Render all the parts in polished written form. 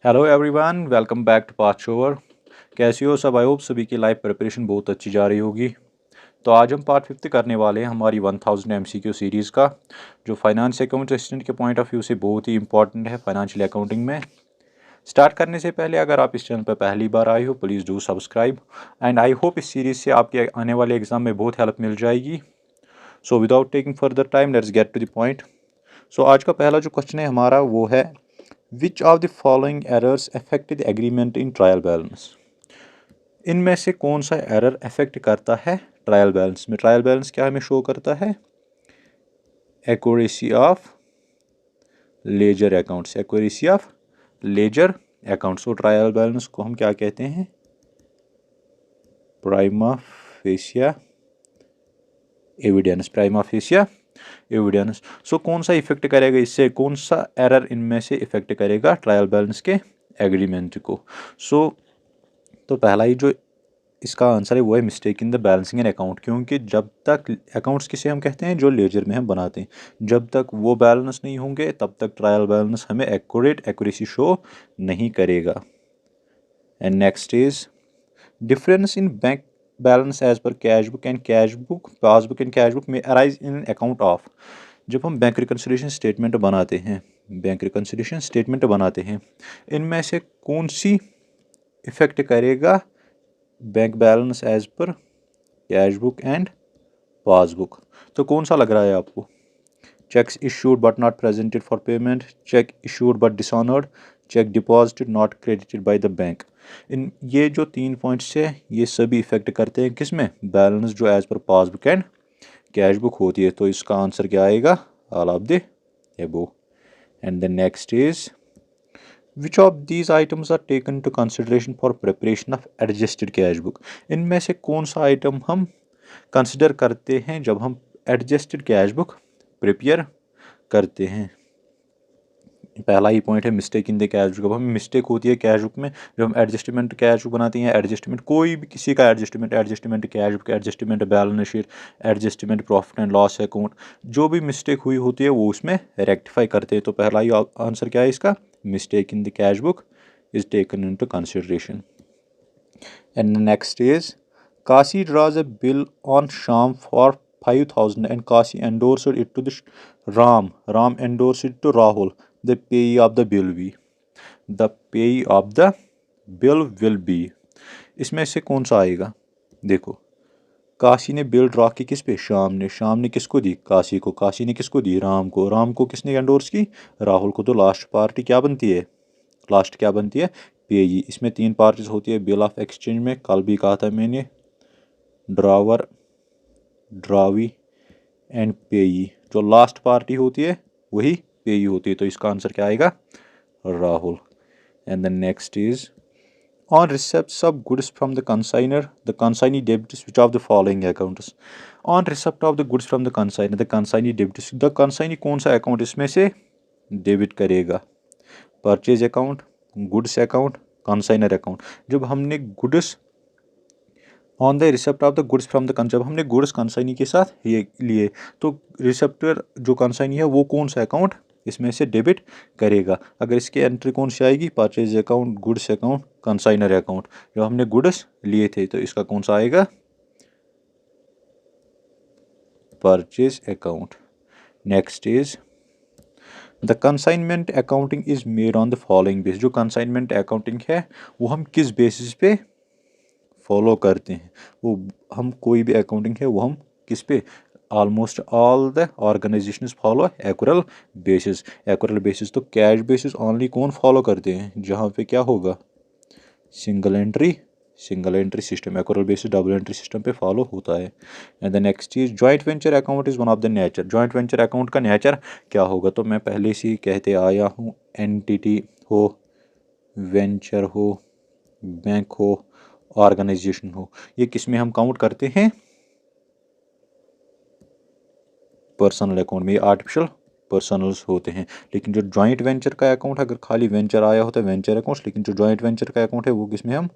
Hello everyone, welcome back to पाथ शोवर। कैसी हो सब? आई होप सभी की लाइफ प्रिपरेशन बहुत अच्छी जा रही होगी। तो आज हम पार्ट 5 करने वाले हैं हमारी 1000 MCQ सीरीज़ का, जो फाइनेंस अकाउंट असिस्टेंट के पॉइंट ऑफ व्यू से बहुत ही इंपॉर्टेंट है फाइनेंशियल अकाउंटिंग में। स्टार्ट करने से पहले अगर आप इस चैनल पर पहली बार आए हो, please do subscribe and I hope इस सीरीज़ से आपके आने वाले एग्जाम में बहुत हेल्प मिल जाएगी। So without taking further time, let's get to the point. So आज का पहला जो क्वेश्चन है हमारा वो है, which of the following errors affected agreement in trial balance. इनमें से कौन सा एरर अफेक्ट करता है ट्रायल बैलेंस में? ट्रायल बैलेंस क्या हमें शो करता है? Accuracy of ledger accounts, accuracy of ledger accounts. तो ट्रायल बैलेंस को हम क्या कहते हैं? Prima facie evidence, prima facie evidence. So कौन सा इफेक्ट करेगा इससे, कौन सा एरर इनमें से इफेक्ट करेगा ट्रायल बैलेंस के एग्रीमेंट को? तो पहला ही जो इसका आंसर है वो है mistake in the balancing and account. क्योंकि जब तक अकाउंट्स किसे हम कहते हैं, जो लेजर में हम बनाते हैं, जब तक वो बैलेंस नहीं होंगे तब तक ट्रायल बैलेंस हमें एक्यूरेसी शो नहीं करेगा। And next is difference in bank balance as per cash book and cash book, passbook and cash book में अराइज इन अकाउंट ऑफ। जब हम बैंक रिकन्सिलिएशन स्टेटमेंट बनाते हैं, बैंक रिकन्सिलिएशन स्टेटमेंट बनाते हैं, इनमें से कौन सी इफेक्ट करेगा bank balance as per cash book and passbook? तो कौन सा लग रहा है आपको? Cheques issued but not presented for payment, cheque issued but dishonoured, cheque deposited not credited by the bank. इन ये जो 3 पॉइंट्स है ये सभी इफेक्ट करते हैं किस में? बैलेंस जो as per passbook and cash book होती है। तो इसका आंसर क्या आएगा? All of the above. And the next is which of these items are taken to consideration for preparation of adjusted cash book. इनमें से कौन सा आइटम हम कंसिडर करते हैं जब हम एडजस्टेड कैश बुक प्रिपेयर करते हैं? पहला ही पॉइंट है mistake in the cash book. अब हमें मिस्टेक होती है कैश बुक में जब हम एडजस्टमेंट कैश बुक बनाते हैं, एडजस्टमेंट कोई भी किसी का adjustment, adjustment cash book, adjustment balance sheet, adjustment profit and loss account, जो भी मिस्टेक हुई होती है वो उसमें रेक्टिफाई करते हैं। तो पहला ही आंसर क्या है इसका? Mistake in the cash book is taken into consideration. And next is Kasi draws a bill on Sham for 5,000 and Kasi endorsed it to the Ram. Ram endorsed it to Rahul. The payee of the bill be. The payee of the bill will be. इसमें से कौन सा आएगा? देखो, काशी ने bill draw की किस पे? शाम ने। शाम ने किसको दी? काशी को। काशी ने किसको दी? राम को। राम को किसने एंडोर्स की? राहुल को। तो लास्ट पार्टी क्या बनती है? लास्ट क्या बनती है? पेयी। इसमें 3 पार्टीज होती है बिल ऑफ एक्सचेंज में, कल भी कहा था मैंने, ड्रावर, ड्रावी एंड पेयी। जो लास्ट पार्टी होती है वही पेयी होती है। तो इसका आंसर क्या आएगा? Rahul. And the next is on receipt of goods from the consignor the consignee debits which of the following accounts. On receipt of the goods from the consignor the consignee debits. The consignee कौन सा account इसमें से debit करेगा? Purchase account, goods account, consignor account. जब हमने goods on the receipt of the goods from the जब हमने goods consignee के साथ ये लिए, तो रिसेप्टर जो कंसाइनी है वो कौन सा अकाउंट इसमें से डेबिट करेगा? अगर इसकी एंट्री कौन सी आएगी? Purchase account, goods account, consignor account. जो हमने गुड्स लिए थे तो इसका कौन सा आएगा? Purchase account. Next is the consignment accounting is made on the following base. जो कंसाइनमेंट अकाउंटिंग है वो हम किस बेसिस पे फॉलो करते हैं? वो हम कोई भी अकाउंटिंग है वो हम किस पे? Almost all the organization follow accrual basis. Accrual basis तो कैश बेसिस ओनली कौन फॉलो करते हैं? जहाँ पे क्या होगा? Single entry system. Accrual basis double entry system पे फॉलो होता है। एंड द नेक्स्ट चीज joint venture account is one of the nature. Joint venture account का नेचर क्या होगा? तो मैं पहले से ही कहते आया हूँ, एंटिटी हो, वेंचर हो, बैंक हो, ऑर्गेनाइजेशन हो, ये किस में हम काउंट करते हैं? पर्सनल अकाउंट में। ये आर्टिफिशियल पर्सनल्स होते हैं। लेकिन जो जॉइंट वेंचर का अकाउंट, अगर खाली वेंचर आया होता है वेंचर अकाउंट, लेकिन जो जॉइंट वेंचर का अकाउंट है वो किस में हम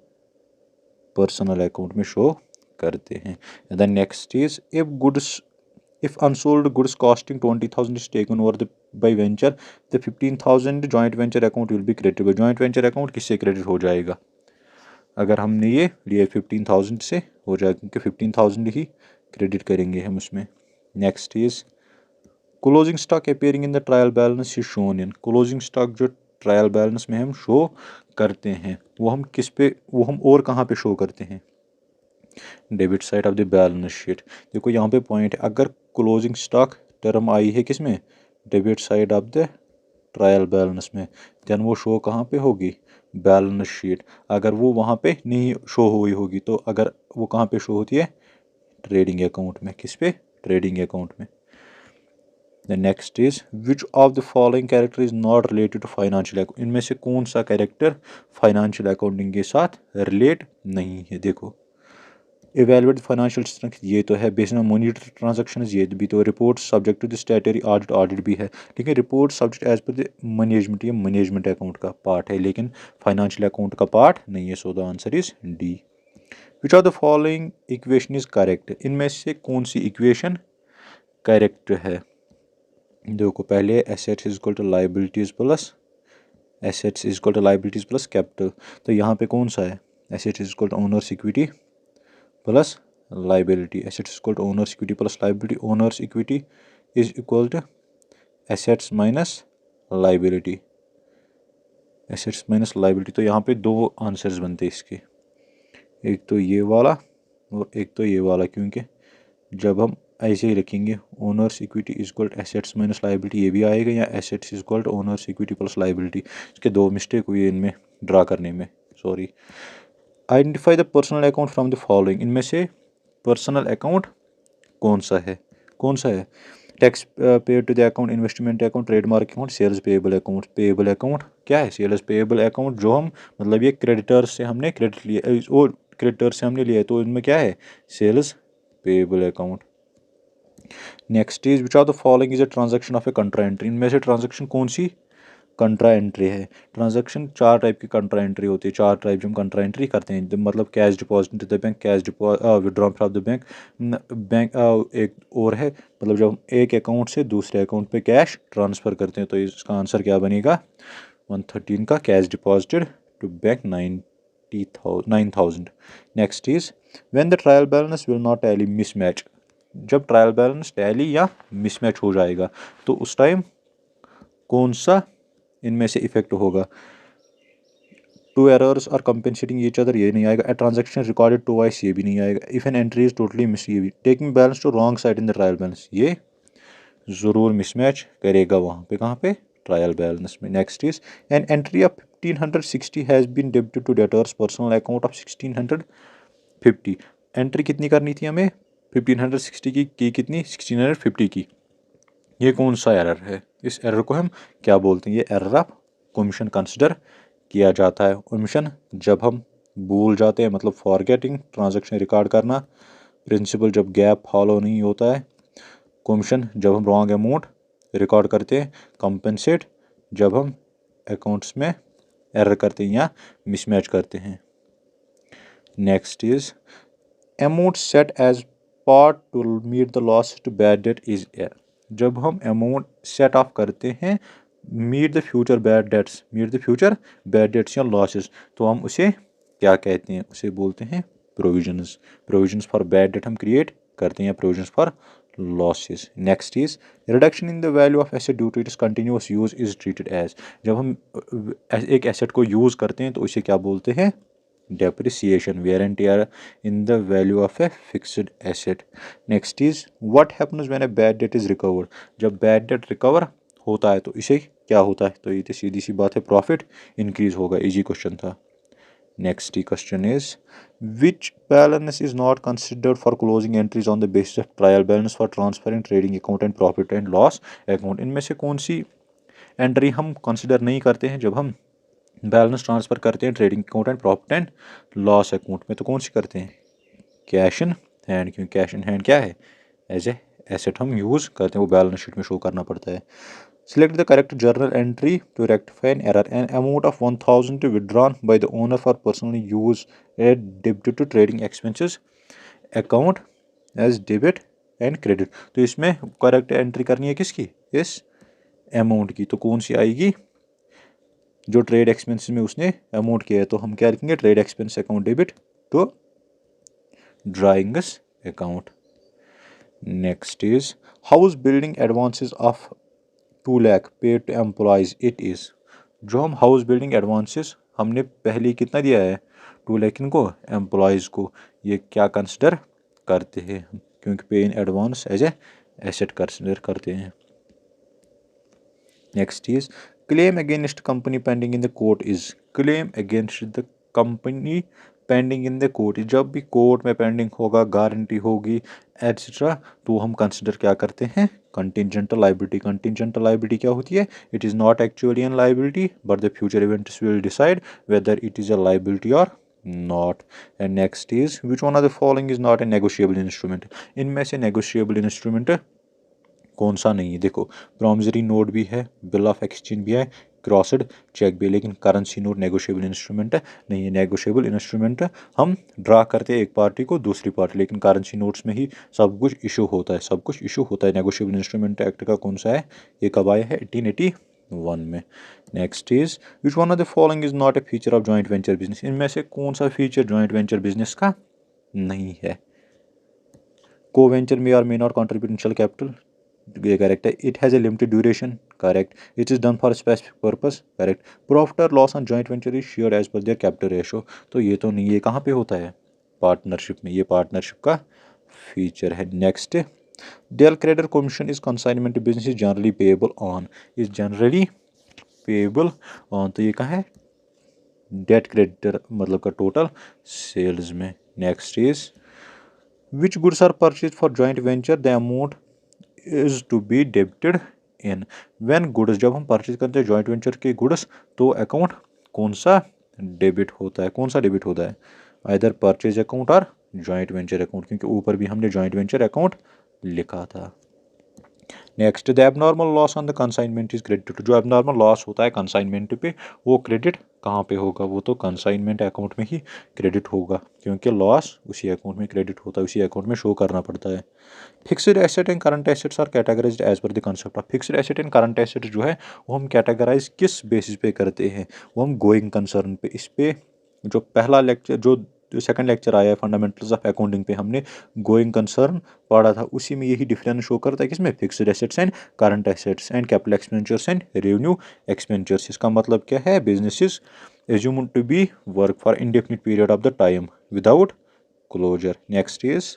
पर्सनल अकाउंट में शो करते हैं। The next is if goods If unsold goods costing 20,000 is taken over by venture, the 15,000 joint venture account will be credited. joint venture account किससे क्रेडिट हो जाएगा? अगर हमने ये लिए 15,000 से हो जाएगा, क्योंकि 15,000 ही क्रेडिट करेंगे हम उसमें. Next is closing stock appearing in the trial balance is shown in. Closing stock जो ट्रायल बैलेंस में हम शो करते हैं वो हम किस पे, वो हम और कहाँ पे शो करते हैं? Debit side of the balance sheet. देखो यहाँ पे पॉइंट है, अगर क्लोजिंग स्टॉक टर्म आई है किस में? Debit side of the trial balance में, देन वो शो कहाँ पे होगी? Balance sheet. अगर वो वहाँ पे नहीं शो हुई होगी तो अगर वो कहाँ पे शो होती है? ट्रेडिंग अकाउंट में. किस पे? ट्रेडिंग अकाउंट में. The next is which of the following character is not related to financial account. इनमें से कौन सा कैरेक्टर फाइनेंशियल अकाउंटिंग के साथ रिलेट नहीं है? देखो, evaluate फाइनेंशियल स्ट्रेंथ ये तो है, बेस्ड ऑन मॉनिटर ट्रांजैक्शंस ये भी तो, report subject to the statutory audit, audit भी है, लेकिन report subject as per the management, ये मैनेजमेंट अकाउंट का पार्ट है लेकिन फाइनेंशियल अकाउंट का पार्ट नहीं है. So the answer is D. Which of the following equation is correct. इनमें से कौन सी इक्वेशन करेक्ट है? देखो, पहले assets is equal to liabilities plus, assets is equal to liabilities plus capital. तो यहाँ पे कौन सा है? Assets is equal to owners equity plus liability. Assets is equal to owner's equity plus liability. Owner's equity is equal to assets minus liability. Assets minus liability. तो यहाँ पे दो आंसर्स बनते हैं इसके, एक तो ये वाला और एक तो ये वाला, क्योंकि जब हम ऐसे ही रखेंगे owners equity is equal to assets minus liability, ये भी आएगा, या assets is equal to owners equity plus liability. इसके दो मिस्टेक हुई है इनमें ड्रा करने में, sorry. Identify the personal account from the following. इनमें से पर्सनल अकाउंट कौन सा है? कौन सा है? Tax paid to the account, investment account, trademark account, sales payable account. Payable account क्या है? सेल्स पेएबल अकाउंट, जो हम मतलब ये क्रेडिटर्स से हमने क्रेडिट लिया और क्रेडिटर्स से हमने लिया है, तो इनमें क्या है? Sales payable account. Next is which of the following is a transaction of a contra entry. इनमें से ट्रांजैक्शन कौन सी कंट्रा एंट्री है? ट्रांजैक्शन चार टाइप की कंट्रा एंट्री होती है, चार टाइप जो हम कंट्रा एंट्री करते हैं, मतलब cash deposit to the bank, cash withdraw from the bank. Bank एक और है, मतलब जब हम एक अकाउंट से दूसरे अकाउंट पे कैश ट्रांसफ़र करते हैं, तो इसका आंसर क्या बनेगा? 113 का cash deposited to bank 9,000. Next is when the trial balance will not tally mismatch. जब ट्रायल बैलेंस टैली या मिसमैच हो जाएगा तो उस टाइम कौन सा इनमें से इफेक्ट होगा? Two errors are compensating each other, ये नहीं आएगा. ए ट्रांजैक्शन रिकॉर्डेड टुवाइस, ये भी नहीं आएगा. If an entry is totally miss, ये भी. Taking balance to wrong side in the trial balance, ये ज़रूर मिसमैच करेगा वहाँ पे. कहाँ पे? ट्रायल बैलेंस में. Next is an entry of 1560 has been debited to debtors personal account of 1650. Entry कितनी करनी थी हमें? 1560 की कितनी? 1650 की. ये कौन सा एरर है? इस एरर को हम क्या बोलते हैं? ये एरर ऑफ ओमिशन कंसिडर किया जाता है. ओमिशन जब हम भूल जाते हैं, मतलब फॉरगेटिंग ट्रांजैक्शन रिकॉर्ड करना. प्रिंसिपल जब गैप फॉलो नहीं होता है. कमीशन जब हम रॉन्ग अमाउंट रिकॉर्ड करते हैं. कंपेंसेट जब हम अकाउंट्स में एरर करते हैं या मिसमैच करते हैं. Next is amount set as part to meet the loss to bad debt is error. जब हम अमाउंट सेट ऑफ करते हैं meet the future bad debts, meet the future bad debts या लॉसेस, तो हम उसे क्या कहते हैं? उसे बोलते हैं provisions. Provisions for bad debt हम क्रिएट करते हैं, या provisions for losses. Next is reduction in the value of asset due to it's continuous use is treated as. जब हम एक एसेट को यूज करते हैं तो उसे क्या बोलते हैं? depreciation, wear and tear in the value of a fixed asset. Next is what happens when a bad debt is recovered. जब bad debt recover होता है तो इसे क्या होता है? तो ये तो सीधी सी बात है, प्रॉफिट इंक्रीज होगा. इजी क्वेश्चन था. Next question is which balance is not considered for closing entries on the basis of trial balance for transferring trading account and profit and loss account. इनमें से कौन सी एंट्री हम consider नहीं करते हैं जब हम बैलेंस ट्रांसफ़र करते हैं trading account and profit and loss account में? तो कौन सी करते हैं? Cash in hand. क्योंकि कैश इन हैंड क्या है? एज ए एसेट हम यूज़ करते हैं, वो बैलेंस शीट में शो करना पड़ता है. Select the correct journal entry to rectify an error. An amount of 1000 to withdrawn by the owner for personally use a debit to trading expenses account as debit and credit. तो इसमें correct entry करनी है किसकी, इस amount की। तो कौन सी आएगी, जो ट्रेड एक्सपेंस में उसने अमाउंट किया है। तो हम क्या लिखेंगे, trade expense account debit to drawings account. Next is house building advances of 2 lakh paid to employees it is. जो हम हाउस बिल्डिंग एडवांसेस हमने पहले कितना दिया है, 2 लाख इनको एम्प्लॉयज को, ये क्या कंसिडर करते हैं, क्योंकि pay in advance as a asset consider करते हैं। Next is claim against company pending in the court is. Claim against the company pending in the court, जब भी कोर्ट में पेंडिंग होगा, गारंटी होगी एटसेट्रा, तो हम कंसिडर क्या करते हैं, कंटिजेंटल लाइबिलिटी। कंटिजेंटल लाइबिलिटी क्या होती है, it is not actually an liability but the future events will decide whether it is a liability और not. And next is which one of the following is not a negotiable instrument. इनमें से negotiable instrument कौन सा नहीं है। देखो promissory note भी है, बिल ऑफ एक्सचेंज भी है, क्रॉसड चेक भी, लेकिन करेंसी नोट नेगोशिएबल इंस्ट्रूमेंट नहीं है। नेगोशिएबल इंस्ट्रूमेंट हम ड्रा करते हैं एक पार्टी को दूसरी पार्टी, लेकिन करेंसी नोट्स में ही सब कुछ इशू होता है, सब कुछ इशू होता है। नेगोशिएबल इंस्ट्रूमेंट एक्ट का कौन सा है, ये कब आया है, 1881 में। Next is which one of the following is not A feature of joint venture business. इनमें से कौन सा फीचर जॉइंट वेंचर बिजनेस का नहीं है। को वेंचर मे और may not contribute initial capital, ये करेक्ट है। It has a limited duration, correct. It is done for specific purpose, correct. Profit और loss on joint venture is shared as per their capital ratio, तो ये तो नहीं, ये कहाँ पे होता है, पार्टनरशिप में, ये पार्टनरशिप का फीचर है। Next del credere commission is consignment business is generally payable on, is generally payable on, तो ये कहाँ है, डेट क्रेडिटर मतलब का टोटल सेल्स में। Next is which goods are purchase for joint venture the amount is to be debited in when goods, जब हम purchase करते हैं जॉइंट वेंचर के गुड्स, तो अकाउंट कौन सा डेबिट होता है, कौन सा डेबिट होता है, आइदर परचेज अकाउंट और जॉइंट वेंचर अकाउंट, क्योंकि ऊपर भी हमने जॉइंट वेंचर अकाउंट लिखा था। Next the abnormal loss on the consignment is credit. जो एबनॉर्मल लॉस होता है कंसाइनमेंट पे, वो क्रेडिट कहाँ पे होगा, वो तो कंसाइनमेंट अकाउंट में ही क्रेडिट होगा, क्योंकि लॉस उसी अकाउंट में क्रेडिट होता है, उसी अकाउंट में शो करना पड़ता है। Fixed asset and current assets are categorized as per the concept of. Fixed asset and current asset जो है वो हम कैटेगराइज किस बेसिस पे करते हैं, वो हम गोइंग कंसर्न पे। इस पे जो पहला लेक्चर, जो सेकंड लेक्चर आया है फंडामेंटल्स ऑफ अकाउंटिंग पे, हमने गोइंग कंसर्न पढ़ा था, उसी में यही डिफरेंस शो करता है किसमें, fixed assets and current assets and capital expenditures and revenue expenditures. इसका मतलब क्या है, businesses assumed to be work for indefinite period of the time without closure. Next is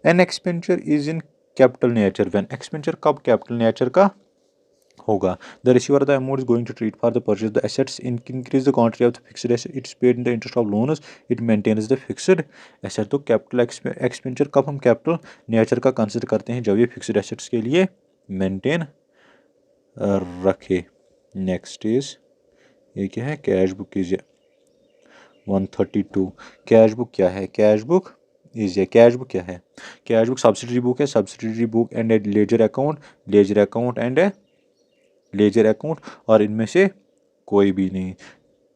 an expenditure is in capital nature when expenditure कब capital nature का होगा, the receiver the amount is going to treat for the purchase the assets increase the quantity of the fixed asset, it's paid in the interest of loans, it maintains the fixed asset। तो capital expenditure कब हम capital nature का consider करते हैं, जब ये fixed assets के लिए maintain रखे। next is ये क्या है, कैश बुक कीजिए 132। कैश बुक क्या है, cash book is cash book क्या है, कैश बुक सब्सिडरी बुक है, subsidiary book and A ledger account, ledger account and A ledger account, और इनमें से कोई भी नहीं।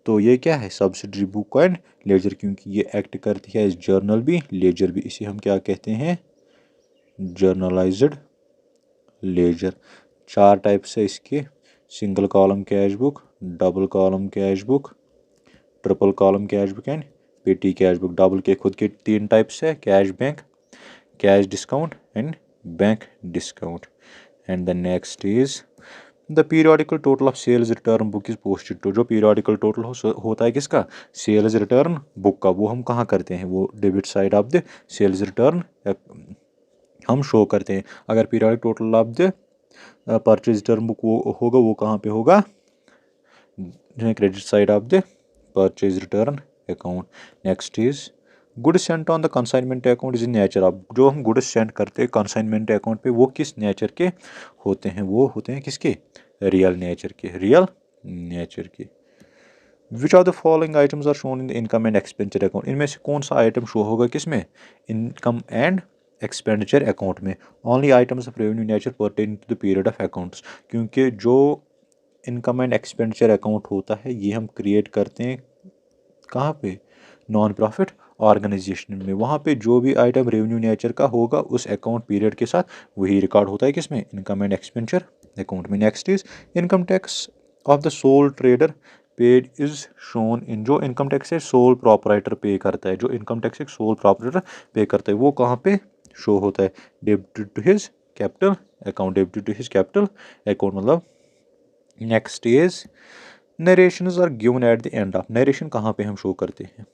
तो ये क्या है, सब्सिडरी बुक एंड लेजर, क्योंकि ये एक्ट करती है जर्नल भी लेजर भी, इसे हम क्या कहते हैं, जर्नलाइज्ड लेजर। 4 टाइप्स है इसके, single column cash book, double column cash book, triple column cash book and petty cash book. Double के खुद के 3 टाइप्स है, cash bank, cash discount and bank discount. And the next is the periodical total of sales return book is posted to. जो periodical total होता है किसका, sales return book का, वो हम कहाँ करते हैं, वो debit side of the sales return हम शो करते हैं। अगर periodic total of the purchase return book वो होगा, वो कहाँ पे होगा, credit side of the purchase return account. Next is goods sent on the consignment account is in nature of. जो हम गुड्स सेंड करते हैं कंसाइनमेंट अकाउंट पे, वो किस नेचर के होते हैं, वो होते हैं किसके, रियल नेचर के, रियल नेचर के। Which of the following items are shown in the income and expenditure account. इनमें से कौन सा आइटम शो होगा किसमें, इनकम एंड एक्सपेंडिचर अकाउंट में। Only items of revenue nature pertain to the period of accounts, क्योंकि जो इनकम एंड एक्सपेंडिचर अकाउंट होता है ये हम क्रिएट करते हैं कहाँ पे, नॉन प्रॉफिट ऑर्गेनाइजेशन में, वहाँ पे जो भी आइटम रेवेन्यू नेचर का होगा उस अकाउंट पीरियड के साथ वही रिकॉर्ड होता है किसमें, इनकम एंड एक्सपेंडिचर अकाउंट में। Next is income tax of the sole trader paid is shown in, जो इनकम टैक्स है सोल प्रॉपराइटर पे करता है, जो इनकम टैक्स एक सोल प्रॉपराइटर पे करता है वो कहाँ पे शो होता है, debited to his capital account, debited to his capital account मतलब। Next is narrations are given at the end of, narration कहाँ पे हम शो करते हैं,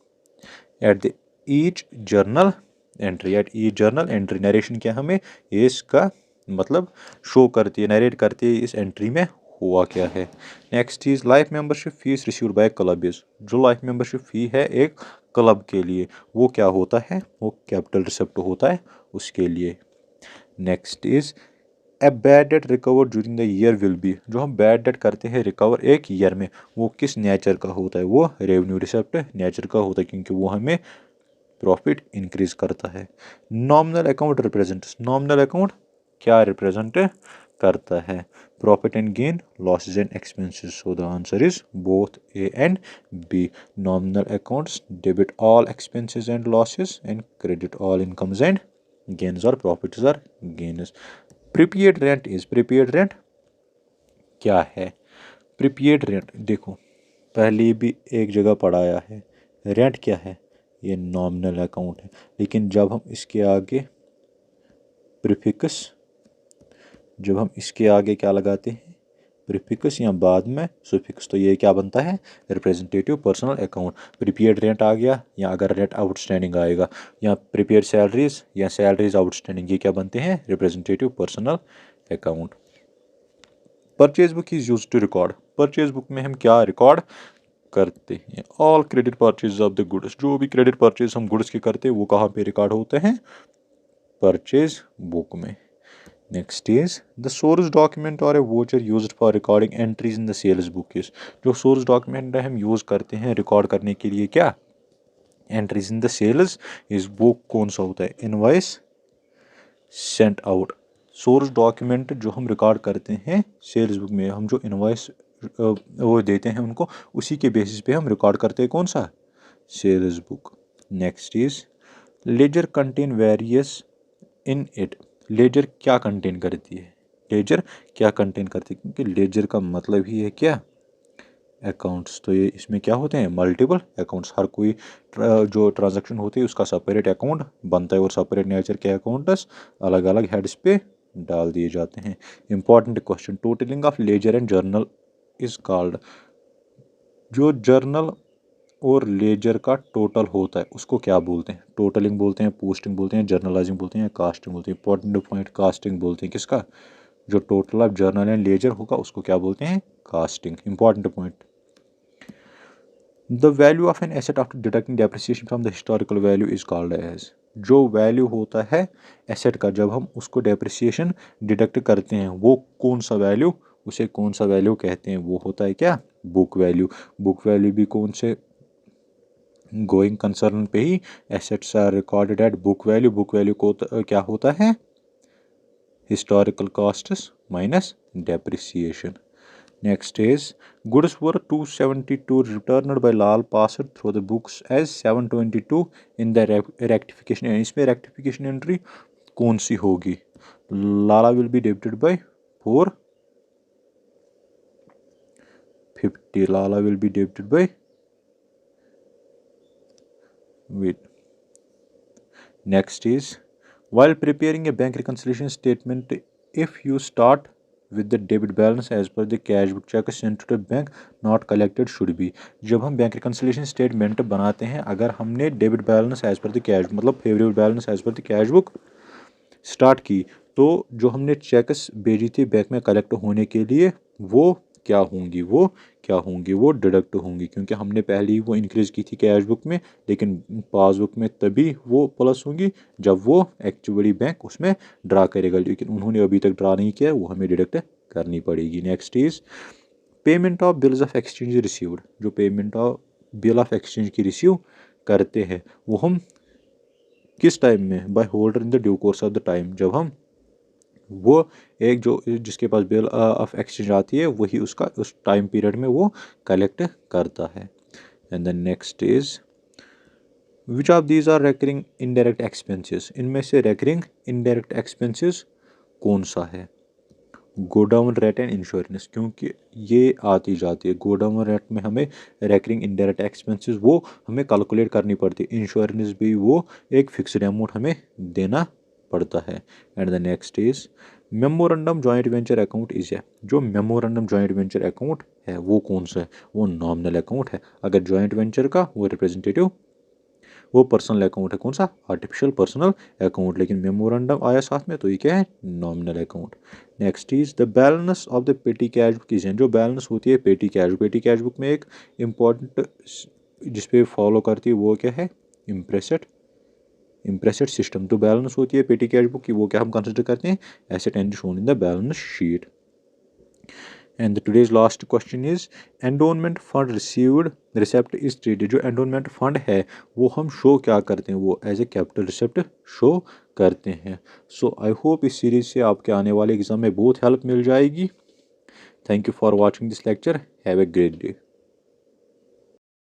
at the each journal entry, at each journal entry. Narration क्या हमें इसका मतलब शो करती है, नरेट करती है इस एंट्री में हुआ क्या है। Next is life membership fees received by club is, जो लाइफ मेंबरशिप फी है एक क्लब के लिए वो क्या होता है, वो कैपिटल रिसिप्ट होता है उसके लिए। Next is a bad debt recover during the year will be, जो हम बैड डेट करते हैं रिकवर एक ईयर में वो किस नेचर का होता है, वो रेवेन्यू रिसिप्ट नेचर का होता है क्योंकि वो हमें प्रॉफिट इंक्रीज करता है। Nominal account represents, nominal account क्या रिप्रेजेंट करता है, profit and gain losses and expenses, so the answer is both A and B. Nominal accounts debit all expenses and losses and credit all incomes and gains और profits और gains. Prepaid rent is, prepaid rent क्या है, prepaid rent देखो पहले भी एक जगह पढ़ाया है, रेंट क्या है, ये नॉमिनल अकाउंट है, लेकिन जब हम इसके आगे प्रीफिक्स, जब हम इसके आगे क्या लगाते हैं प्रीफिक्स या बाद में सुफिक्स, तो ये क्या बनता है representative personal account. Prepaid rent आ गया, या अगर रेंट आउटस्टैंडिंग आएगा, या प्रीपेड सैलरीज या सैलरीज आउटस्टैंडिंग, ये क्या बनते हैं representative personal account. Purchase book is use to record, purchase book में हम क्या रिकॉर्ड करते हैं, all credit purchase of the goods, जो भी क्रेडिट परचेज हम गुड्स के करते हैं वो कहाँ पे रिकॉर्ड होते हैं परचेज बुक में। Next is the source document और a voucher used for recording entries in the sales book is, जो सोर्स डॉक्यूमेंट हम यूज करते हैं रिकॉर्ड करने के लिए क्या entries in the sales is, वो कौन सा होता है invoice sent out. Source document जो हम रिकॉर्ड करते हैं सेल्स बुक में, हम जो इनवॉइस वो देते हैं उनको, उसी के बेसिस पे हम रिकॉर्ड करते हैं कौन सा sales book. Next is ledger contain various in it, ledger क्या कंटेन करती है, लेजर क्या कंटेन करती है, क्योंकि लेजर का मतलब ही है क्या अकाउंट्स, तो ये इसमें क्या होते हैं मल्टीपल अकाउंट्स, हर कोई जो ट्रांजैक्शन होती है उसका सेपरेट अकाउंट बनता है और सेपरेट नेचर के अकाउंट्स अलग अलग हेड्स पे डाल दिए जाते हैं। Important question, totalling of ledger and journal is called, जो जर्नल और लेजर का टोटल होता है उसको क्या बोलते हैं, टोटलिंग बोलते हैं, पोस्टिंग बोलते हैं, जर्नलाइजिंग बोलते हैं, कास्टिंग बोलते हैं। इंपॉर्टेंट पॉइंट कास्टिंग बोलते हैं किसका, जो total of journal and ledger होगा उसको क्या बोलते हैं casting. Important point, the value of an asset after deducting depreciation from the historical value is called as, जो वैल्यू होता है एसेट का जब हम उसको डेप्रिसिएशन डिडक्ट करते हैं वो कौन सा वैल्यू, उसे कौन सा वैल्यू कहते हैं, वो होता है क्या बुक वैल्यू। बुक वैल्यू भी कौन से गोइंग कंसर्न पे ही assets are recorded at book value, book value को क्या होता है historical costs minus depreciation. Next is goods were 272 returned by Lal passed through the books as 722 in the rectification, इसमें rectification entry कौन सी होगी, लाला will be debited by 450, Lala will be debited by wait. Next is while preparing a bank reconciliation statement, if you start with the debit balance as per the cash book, check sent to the bank not collected should be, जब हम bank reconciliation statement बनाते हैं अगर हमने debit balance as per the cash मतलब favourable balance as per the cash book start की, तो जो हमने चेक्स भेजी थी बैंक में कलेक्ट होने के लिए वो क्या होंगी, वो क्या होंगी, वो डिडक्ट होंगी, क्योंकि हमने पहले ही वो इंक्रीज की थी कैश बुक में, लेकिन पासबुक में तभी वो प्लस होंगी जब वो एक्चुअली बैंक उसमें ड्रा करेगा, लेकिन उन्होंने अभी तक ड्रा नहीं किया, वो हमें डिडक्ट करनी पड़ेगी। Next is payment of bills of exchange received, जो payment of bill of exchange की रिसीव करते हैं वो हम किस टाइम में, by holder in the due course of the time, जब हम वो एक जो जिसके पास बिल ऑफ एक्सचेंज आती है वही उसका उस टाइम पीरियड में वो कलेक्ट करता है। And the next is which of these are recurring indirect expenses, इनमें से रेकरिंग इनडायरेक्ट एक्सपेंसेस कौन सा है? Godown rate and insurance, क्योंकि ये आती जाती है। गो डाउन रेट में हमें रेकरिंग इनडायरेक्ट एक्सपेंसेस वो हमें कैलकुलेट करनी पड़ती है। इंश्योरेंस भी वो एक फिक्स्ड अमाउंट हमें देना पड़ता है। And the next is memorandum joint venture account is है। जो मेमोरेंडम जॉइंट वेंचर अकाउंट है वो कौन सा है? वो नॉमिनल अकाउंट है। अगर जॉइंट वेंचर का वो रिप्रेजेंटेटिव, वो पर्सनल अकाउंट है। कौन सा? Artificial personal account. लेकिन मेमोरेंडम आया साथ में तो ये क्या है? Nominal account. Next is the balance of the पेटी कैश बुक इज, जो बैलेंस होती है पेटी कैश बुक, पेटी कैश बुक में एक इम्पॉर्टेंट जिसपे फॉलो करती है वो क्या है? इम्प्रेसेड सिस्टम। तो बैलेंस होती है पेटी कैश बुक की, वो क्या हम कंसिडर करते हैं? Asset and shown in the balance sheet. And today's last question is endowment fund received receipt is treated. जो एंडोनमेंट फंड है वो हम शो क्या करते हैं? वो as a capital receipt show करते हैं। सो आई होप इस सीरीज से आपके आने वाले एग्जाम में बहुत हेल्प मिल जाएगी। Thank you for watching this lecture. Have a great day.